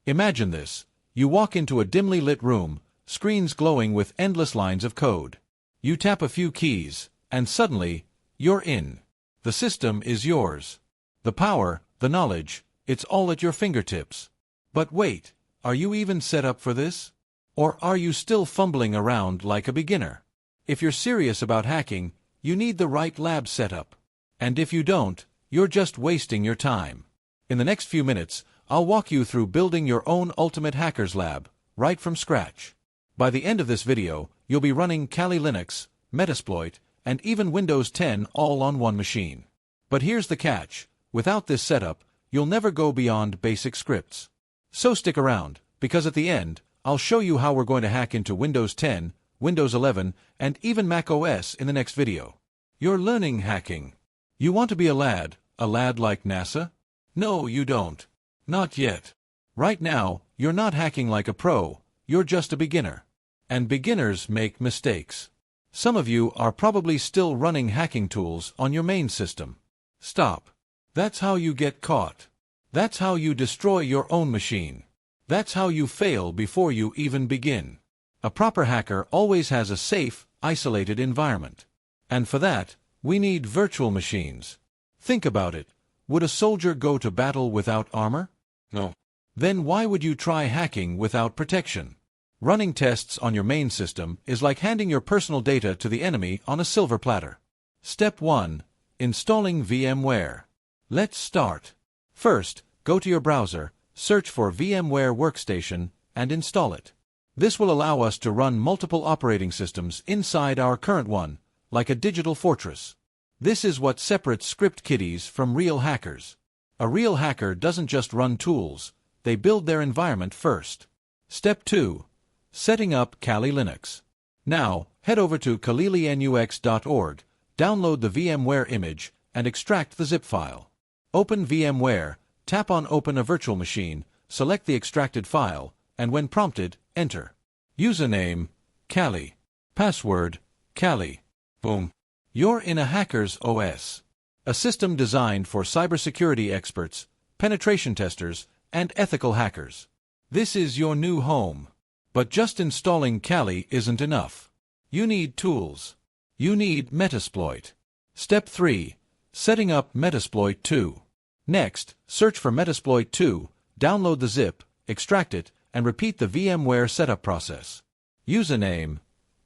Imagine this. You walk into a dimly lit room, screens glowing with endless lines of code. You tap a few keys, and suddenly, you're in. The system is yours. The power, the knowledge, it's all at your fingertips. But wait, are you even set up for this? Or are you still fumbling around like a beginner? If you're serious about hacking, you need the right lab setup. And if you don't, you're just wasting your time. In the next few minutes, I'll walk you through building your own ultimate hacker's lab, right from scratch. By the end of this video, you'll be running Kali Linux, Metasploit, and even Windows 10 all on one machine. But here's the catch. Without this setup, you'll never go beyond basic scripts. So stick around, because at the end, I'll show you how we're going to hack into Windows 10, Windows 11, and even Mac OS in the next video. You're learning hacking. You want to be a lad like NASA? No, you don't. Not yet. Right now, you're not hacking like a pro, you're just a beginner. And beginners make mistakes. Some of you are probably still running hacking tools on your main system. Stop. That's how you get caught. That's how you destroy your own machine. That's how you fail before you even begin. A proper hacker always has a safe, isolated environment. And for that, we need virtual machines. Think about it. Would a soldier go to battle without armor? No. Then why would you try hacking without protection? Running tests on your main system is like handing your personal data to the enemy on a silver platter. Step 1. Installing VMware. Let's start. First, go to your browser, search for VMware Workstation, and install it. This will allow us to run multiple operating systems inside our current one, like a digital fortress. This is what separates script kiddies from real hackers. A real hacker doesn't just run tools, they build their environment first. Step 2. Setting up Kali Linux. Now, head over to kalilinux.org, download the VMware image, and extract the zip file. Open VMware, tap on Open a Virtual Machine, select the extracted file, and when prompted, enter. Username, Kali. Password, Kali. Boom. You're in a hacker's OS. A system designed for cybersecurity experts, penetration testers, and ethical hackers. This is your new home. But just installing Kali isn't enough. You need tools. You need Metasploit. Step 3. Setting up Metasploit 2. Next, search for Metasploit 2, download the zip, extract it, and repeat the VMware setup process. Username,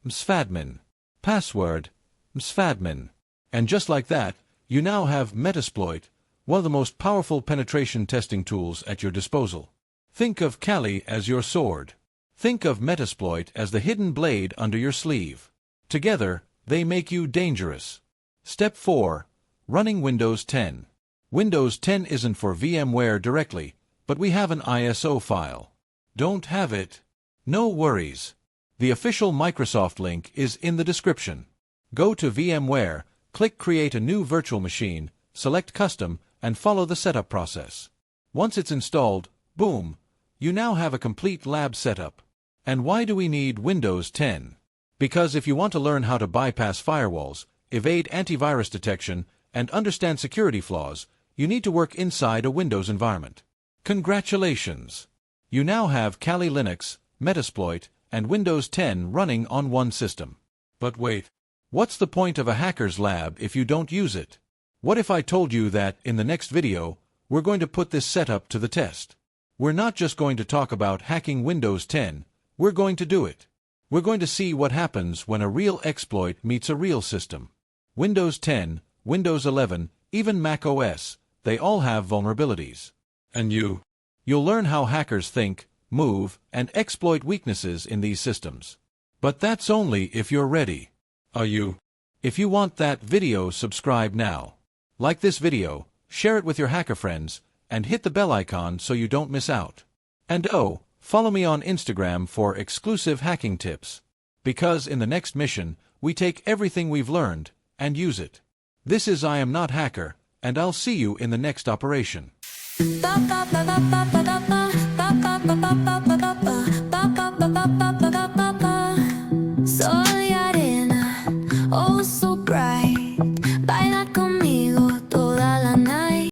msfadmin. Password, msfadmin. And just like that, you now have Metasploit, one of the most powerful penetration testing tools at your disposal. Think of Kali as your sword. Think of Metasploit as the hidden blade under your sleeve. Together, they make you dangerous. Step 4. Running Windows 10. Windows 10 isn't for VMware directly, but we have an ISO file. Don't have it? No worries. The official Microsoft link is in the description. Go to VMware, click Create a new virtual machine, select Custom, and follow the setup process. Once it's installed, boom, you now have a complete lab setup. And why do we need Windows 10? Because if you want to learn how to bypass firewalls, evade antivirus detection, and understand security flaws, you need to work inside a Windows environment. Congratulations! You now have Kali Linux, Metasploit, and Windows 10 running on one system. But wait, what's the point of a hacker's lab if you don't use it? What if I told you that, in the next video, we're going to put this setup to the test? We're not just going to talk about hacking Windows 10, we're going to do it. We're going to see what happens when a real exploit meets a real system. Windows 10, Windows 11, even Mac OS, they all have vulnerabilities. And you'll learn how hackers think, move, and exploit weaknesses in these systems. But that's only if you're ready. Are you? If you want that video, subscribe now. Like this video, share it with your hacker friends, and hit the bell icon so you don't miss out. And oh, follow me on Instagram for exclusive hacking tips. Because in the next mission, we take everything we've learned and use it. This is I Am Not Hacker, and I'll see you in the next operation. So